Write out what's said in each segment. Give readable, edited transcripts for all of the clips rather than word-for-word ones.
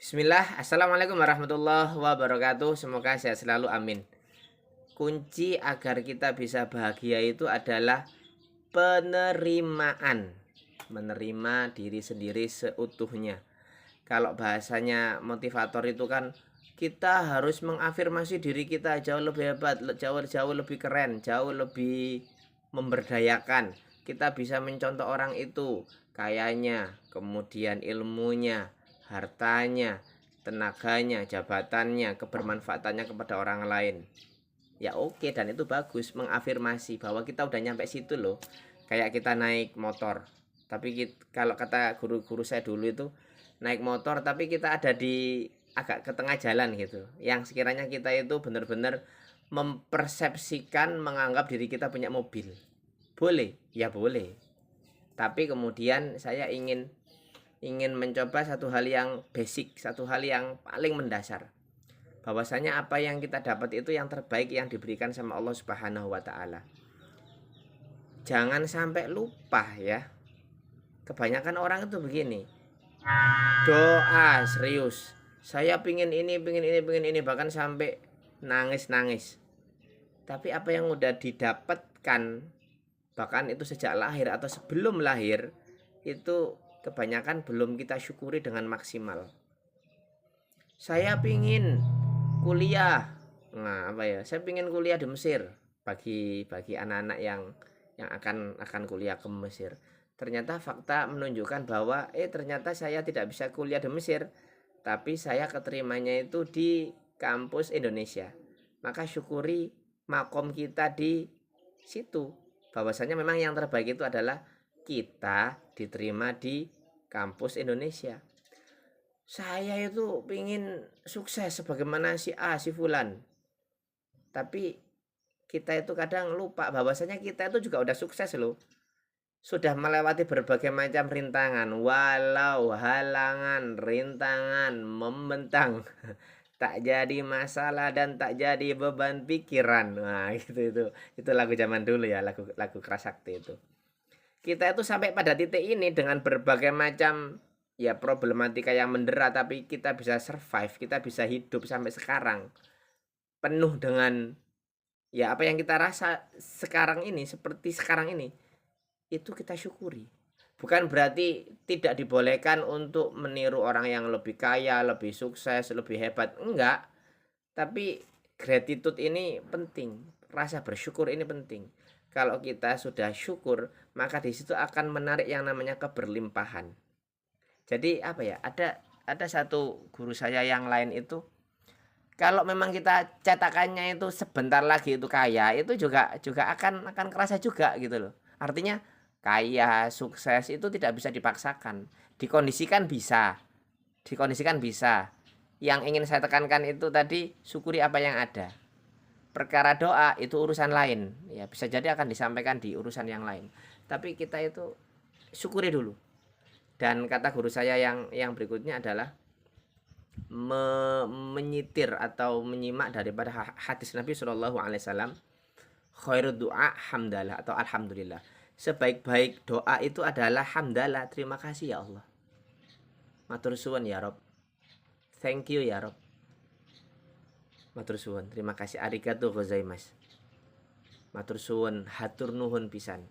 Bismillah, Assalamualaikum warahmatullahi wabarakatuh. Semoga sehat selalu, amin. Kunci agar kita bisa bahagia itu adalah penerimaan. Menerima diri sendiri seutuhnya. Kalau bahasanya motivator itu kan kita harus mengafirmasi diri kita jauh lebih hebat, jauh lebih keren, jauh lebih memberdayakan. Kita bisa mencontoh orang itu, kayanya, kemudian ilmunya, hartanya, tenaganya, jabatannya, kebermanfaatannya kepada orang lain. Ya oke, dan itu bagus mengafirmasi bahwa kita udah nyampe situ loh. Kayak kita naik motor. Tapi kalau kata guru-guru saya dulu itu naik motor tapi kita ada di agak ke tengah jalan gitu. Yang sekiranya kita itu benar-benar mempersepsikan menganggap diri kita punya mobil. Boleh, ya boleh. Tapi kemudian saya ingin ingin mencoba satu hal yang basic, satu hal yang paling mendasar. Bahwasanya apa yang kita dapat itu yang terbaik yang diberikan sama Allah Subhanahu wa taala. Jangan sampai lupa ya. Kebanyakan orang itu begini. Doa serius. Saya pingin ini bahkan sampai nangis-nangis. Tapi apa yang udah didapatkan bahkan itu sejak lahir atau sebelum lahir itu kebanyakan belum kita syukuri dengan maksimal. Saya pingin kuliah. Nah, apa ya? Saya pingin kuliah di Mesir bagi anak-anak yang akan kuliah ke Mesir. Ternyata fakta menunjukkan bahwa ternyata saya tidak bisa kuliah di Mesir, tapi saya keterimanya itu di kampus Indonesia. Maka syukuri makom kita di situ. Bahwasanya memang yang terbaik itu adalah kita diterima di kampus Indonesia. Saya itu pingin sukses sebagaimana si A, si Fulan. Tapi kita itu kadang lupa bahwasanya kita itu juga udah sukses loh. Sudah melewati berbagai macam rintangan, walau halangan, rintangan, membentang. Tak jadi masalah dan tak jadi beban pikiran. Nah, gitu itu. Itu lagu zaman dulu ya, lagu Keras Sakti itu. Kita itu sampai pada titik ini dengan berbagai macam ya problematika yang mendera tapi kita bisa survive, kita bisa hidup sampai sekarang penuh dengan ya apa yang kita rasa sekarang ini seperti sekarang ini itu kita syukuri. Bukan berarti tidak dibolehkan untuk meniru orang yang lebih kaya, lebih sukses, lebih hebat, enggak. Tapi gratitude ini penting, rasa bersyukur ini penting. Kalau kita sudah syukur, maka di situ akan menarik yang namanya keberlimpahan. Jadi apa ya? Ada satu guru saya yang lain itu kalau memang kita cetakannya itu sebentar lagi itu kaya, itu juga akan kerasa juga gitu loh. Artinya kaya, sukses itu tidak bisa dipaksakan. Dikondisikan bisa. Dikondisikan bisa. Yang ingin saya tekankan itu tadi syukuri apa yang ada. Perkara doa itu urusan lain. Ya bisa jadi akan disampaikan di urusan yang lain. Tapi kita itu syukuri dulu. Dan kata guru saya yang berikutnya adalah menyitir atau menyimak daripada hadis Nabi Shallallahu Alaihi Wasallam, khairud doa hamdalah atau alhamdulillah. Sebaik-baik doa itu adalah hamdalah, terima kasih ya Allah. Matur suwun ya Rob. Thank you ya Rob. Matur suwun, terima kasih, arigato gozaimasu. Matur suwun, hatur nuhun pisan.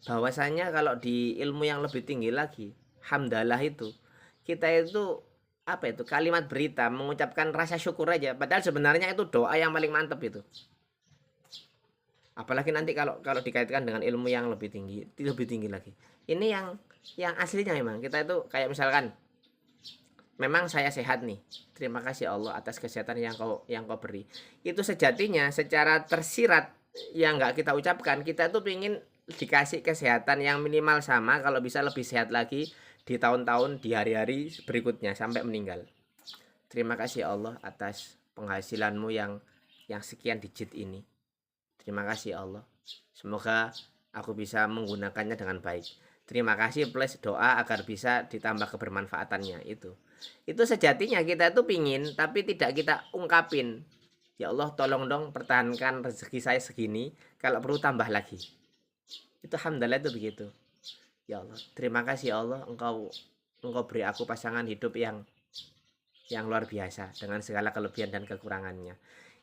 Bahwasanya kalau di ilmu yang lebih tinggi lagi, hamdalah itu kita itu apa itu kalimat berita mengucapkan rasa syukur aja, padahal sebenarnya itu doa yang paling mantap itu. Apalagi nanti kalau dikaitkan dengan ilmu yang lebih tinggi lagi. Ini yang aslinya memang kita itu kayak misalkan memang saya sehat nih, terima kasih Allah atas kesehatan yang kau beri. Itu sejatinya secara tersirat yang nggak kita ucapkan, kita tuh pingin dikasih kesehatan yang minimal sama, kalau bisa lebih sehat lagi di tahun-tahun, di hari-hari berikutnya sampai meninggal. Terima kasih Allah atas penghasilanmu yang sekian digit ini. Terima kasih Allah. Semoga aku bisa menggunakannya dengan baik. Terima kasih plus doa agar bisa ditambah kebermanfaatannya itu. Itu sejatinya kita tuh pingin tapi tidak kita ungkapin. Ya Allah tolong dong pertahankan rezeki saya segini, kalau perlu tambah lagi. Itu alhamdulillah itu begitu. Ya Allah, terima kasih ya Allah engkau beri aku pasangan hidup yang yang luar biasa dengan segala kelebihan dan kekurangannya.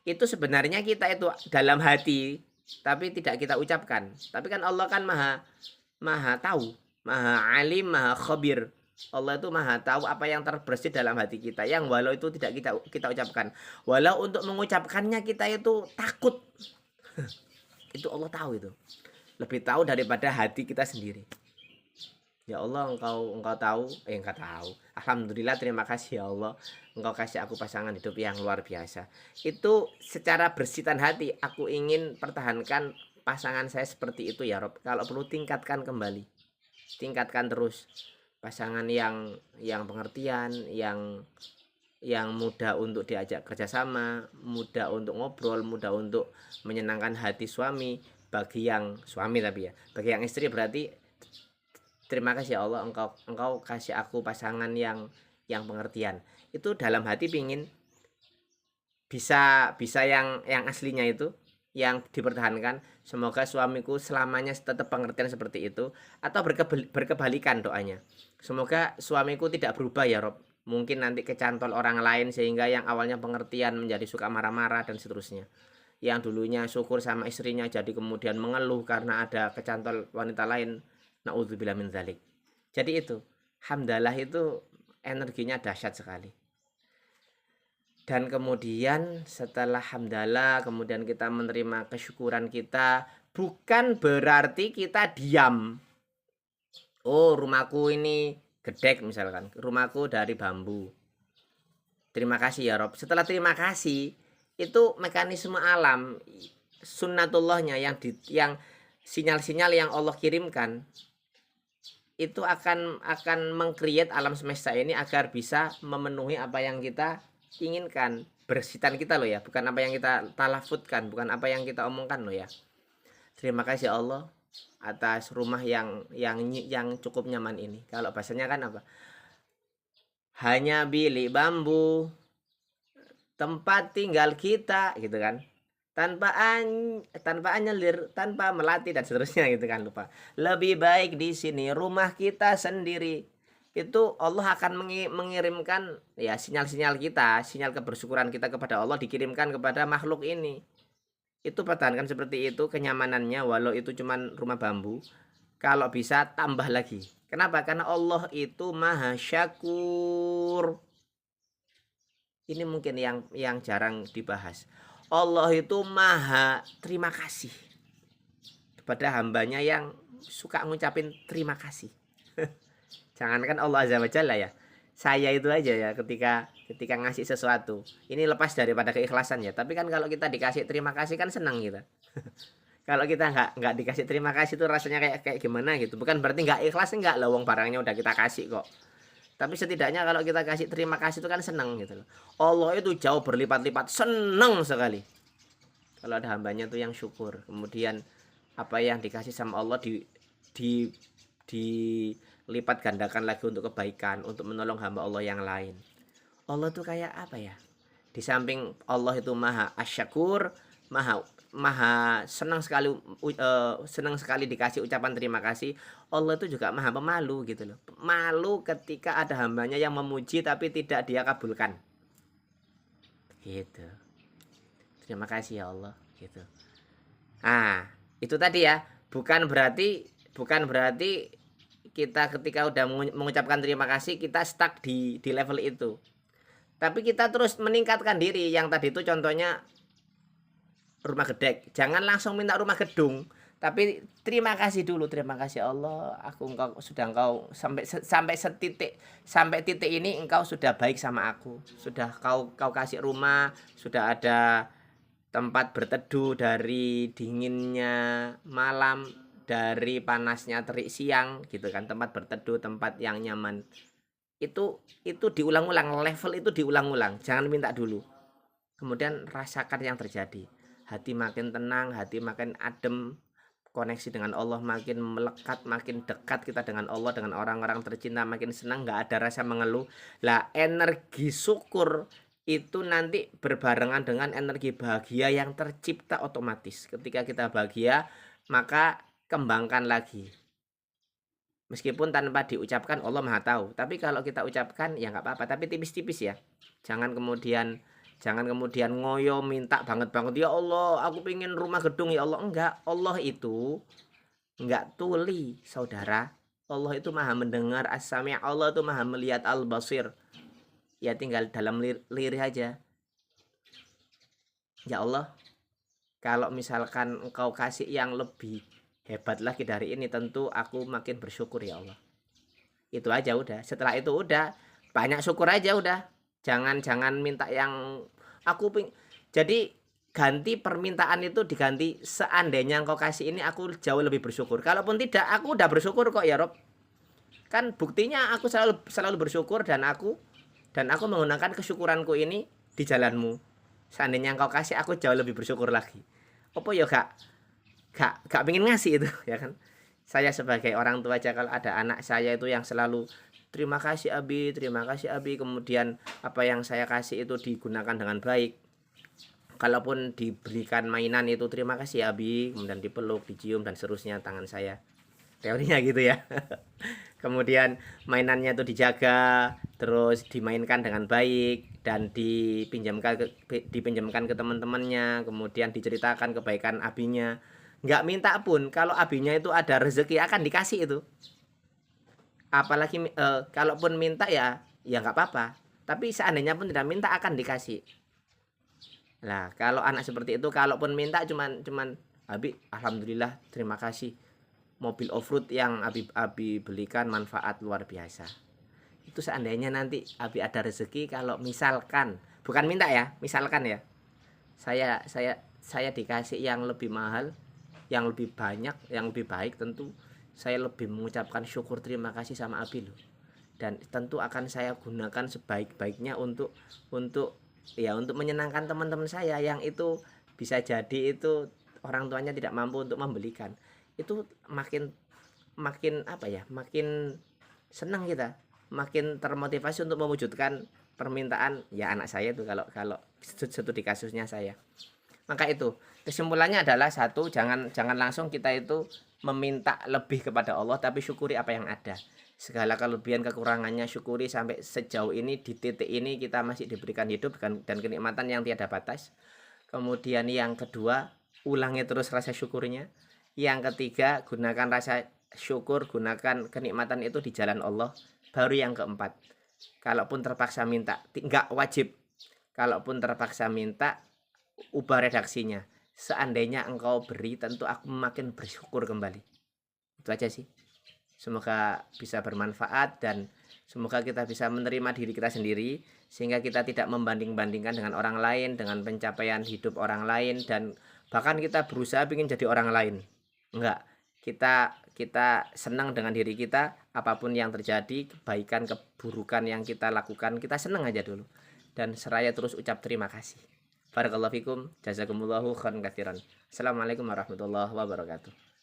Itu sebenarnya kita itu dalam hati, tapi tidak kita ucapkan. Tapi kan Allah kan maha maha tahu, maha alim, maha khabir. Allah itu maha tahu apa yang terbersih dalam hati kita, yang walau itu tidak kita ucapkan. Walau untuk mengucapkannya kita itu takut. Itu Allah tahu itu. Lebih tahu daripada hati kita sendiri. Ya Allah, engkau tahu, engkau tahu. Alhamdulillah, terima kasih ya Allah. Engkau kasih aku pasangan hidup yang luar biasa. Itu secara bersihkan hati, aku ingin pertahankan pasangan saya seperti itu ya Rob. Kalau perlu tingkatkan kembali. Tingkatkan terus. Pasangan yang pengertian, yang mudah untuk diajak kerjasama, mudah untuk ngobrol, mudah untuk menyenangkan hati suami. Bagi yang suami tapi ya, bagi yang istri berarti terima kasih ya Allah, engkau kasih aku pasangan yang pengertian. Itu dalam hati pingin bisa yang aslinya itu, yang dipertahankan. Semoga suamiku selamanya tetap pengertian seperti itu, atau berkebalikan doanya. Semoga suamiku tidak berubah ya Rob. Mungkin nanti kecantol orang lain sehingga yang awalnya pengertian menjadi suka marah-marah dan seterusnya. Yang dulunya syukur sama istrinya jadi kemudian mengeluh karena ada kecantol wanita lain. Naudzubillah min dzalik. Jadi itu, hamdalah itu energinya dahsyat sekali. Dan kemudian setelah hamdalah, kemudian kita menerima kesyukuran kita, bukan berarti kita diam. Oh, rumahku ini gedek misalkan, rumahku dari bambu. Terima kasih ya Rob. Setelah terima kasih, itu mekanisme alam, sunnatullahnya yang sinyal-sinyal yang Allah kirimkan itu akan meng-create alam semesta ini agar bisa memenuhi apa yang kita inginkan. Bersihkan kita loh ya, bukan apa yang kita talafutkan, bukan apa yang kita omongkan loh ya. Terima kasih Allah atas rumah yang cukup nyaman ini. Kalau bahasanya kan apa? Hanya bilik bambu tempat tinggal kita gitu kan. Tanpa anyelir, tanpa melatih dan seterusnya gitu kan, lupa. Lebih baik di sini rumah kita sendiri. Itu Allah akan mengirimkan ya sinyal-sinyal kita, sinyal kebersyukuran kita kepada Allah dikirimkan kepada makhluk ini. Itu pertahankan seperti itu kenyamanannya, walau itu cuman rumah bambu. Kalau bisa tambah lagi. Kenapa? Karena Allah itu maha syakur. Ini mungkin yang jarang dibahas. Allah itu maha terima kasih kepada hambanya yang suka ngucapin terima kasih. Jangankan Allah Azza wa Jalla ya, saya itu aja ya ketika ngasih sesuatu ini lepas daripada keikhlasan ya, tapi kan kalau kita dikasih terima kasih kan senang kita. Kalau kita nggak dikasih terima kasih tuh rasanya kayak gimana gitu. Bukan berarti nggak ikhlas, nggak, lawang barangnya udah kita kasih kok. Tapi setidaknya kalau kita kasih terima kasih itu kan senang gitu loh. Allah itu jauh berlipat-lipat senang sekali kalau ada hambanya tuh yang syukur. Kemudian apa yang dikasih sama Allah dilipat gandakan lagi untuk kebaikan, untuk menolong hamba Allah yang lain. Allah tuh kayak apa ya? Di samping Allah itu maha asyakur, maha senang sekali dikasih ucapan terima kasih. Allah itu juga maha pemalu gitu loh. Malu ketika ada hambanya yang memuji tapi tidak dia kabulkan. Gitu. Terima kasih ya Allah gitu. Itu tadi ya, bukan berarti kita ketika udah mengucapkan terima kasih kita stuck di level itu. Tapi kita terus meningkatkan diri. Yang tadi itu contohnya rumah gedek, jangan langsung minta rumah gedung, tapi terima kasih dulu. Terima kasih Allah, engkau sampai titik ini engkau sudah baik sama aku, sudah kau kasih rumah, sudah ada tempat berteduh dari dinginnya malam, dari panasnya terik siang gitu kan, tempat berteduh, tempat yang nyaman. Itu diulang-ulang, level itu diulang-ulang, jangan minta dulu. Kemudian rasakan yang terjadi. Hati makin tenang, hati makin adem, koneksi dengan Allah makin melekat, makin dekat kita dengan Allah, dengan orang-orang tercinta, makin senang, nggak ada rasa mengeluh. Lah energi syukur itu nanti berbarengan dengan energi bahagia yang tercipta otomatis. Ketika kita bahagia, maka kembangkan lagi. Meskipun tanpa diucapkan Allah Maha tahu, tapi kalau kita ucapkan ya nggak apa-apa, tapi tipis-tipis ya. Jangan kemudian ngoyo minta banget-banget, ya Allah, aku pengen rumah gedung ya Allah. Enggak, Allah itu enggak tuli, saudara. Allah itu Maha mendengar, As-Sami', Allah itu Maha melihat, Al-Basir. Ya tinggal dalam lirih aja. Ya Allah, kalau misalkan Engkau kasih yang lebih hebat lagi dari ini, tentu aku makin bersyukur ya Allah. Itu aja udah. Setelah itu udah banyak syukur aja udah. Jangan minta yang aku jadi ganti permintaan itu diganti seandainya Engkau kasih ini aku jauh lebih bersyukur. Kalaupun tidak, aku udah bersyukur kok ya Rob. Kan buktinya aku selalu bersyukur dan aku menggunakan kesyukuranku ini di jalanmu. Seandainya Engkau kasih aku jauh lebih bersyukur lagi. Apa ya gak pengen ngasih itu ya kan. Saya sebagai orang tua aja kalau ada anak saya itu yang selalu terima kasih Abi, kemudian apa yang saya kasih itu digunakan dengan baik. Kalaupun diberikan mainan itu terima kasih Abi, kemudian dipeluk, dicium dan seterusnya tangan saya. Teorinya gitu ya. Kemudian mainannya itu dijaga, terus dimainkan dengan baik dan dipinjamkan ke teman-temannya, kemudian diceritakan kebaikan abinya. Nggak minta pun, kalau abinya itu ada rezeki akan dikasih itu. Apalagi kalaupun minta ya nggak apa-apa. Tapi seandainya pun tidak minta akan dikasih. Nah, kalau anak seperti itu kalaupun minta cuman Abi, alhamdulillah, terima kasih. Mobil off-road yang Abi belikan manfaat luar biasa. Itu seandainya nanti Abi ada rezeki, kalau misalkan bukan minta ya, misalkan ya, saya dikasih yang lebih mahal, yang lebih banyak, yang lebih baik, tentu saya lebih mengucapkan syukur terima kasih sama Abi loh. Dan tentu akan saya gunakan sebaik-baiknya untuk menyenangkan teman-teman saya yang itu bisa jadi itu orang tuanya tidak mampu untuk membelikan. Itu makin apa ya, makin senang kita, makin termotivasi untuk mewujudkan permintaan ya anak saya itu kalau studi kasusnya saya. Maka itu kesimpulannya adalah satu, jangan langsung kita itu meminta lebih kepada Allah, tapi syukuri apa yang ada. Segala kelebihan kekurangannya syukuri sampai sejauh ini, di titik ini kita masih diberikan hidup dan kenikmatan yang tiada batas. Kemudian yang kedua, ulangi terus rasa syukurnya. Yang ketiga, gunakan rasa syukur, gunakan kenikmatan itu di jalan Allah. Baru yang keempat, kalaupun terpaksa minta, enggak wajib. Kalaupun terpaksa minta, ubah redaksinya. Seandainya engkau beri, tentu aku makin bersyukur kembali. Itu aja sih. Semoga bisa bermanfaat dan semoga kita bisa menerima diri kita sendiri, sehingga kita tidak membanding-bandingkan dengan orang lain, dengan pencapaian hidup orang lain, dan bahkan kita berusaha ingin jadi orang lain. Enggak, kita senang dengan diri kita, apapun yang terjadi, kebaikan keburukan yang kita lakukan, kita senang aja dulu dan seraya terus ucap terima kasih. Barakallahu fikum, jazakumullahu khairan katsiran. Assalamualaikum warahmatullahi wabarakatuh.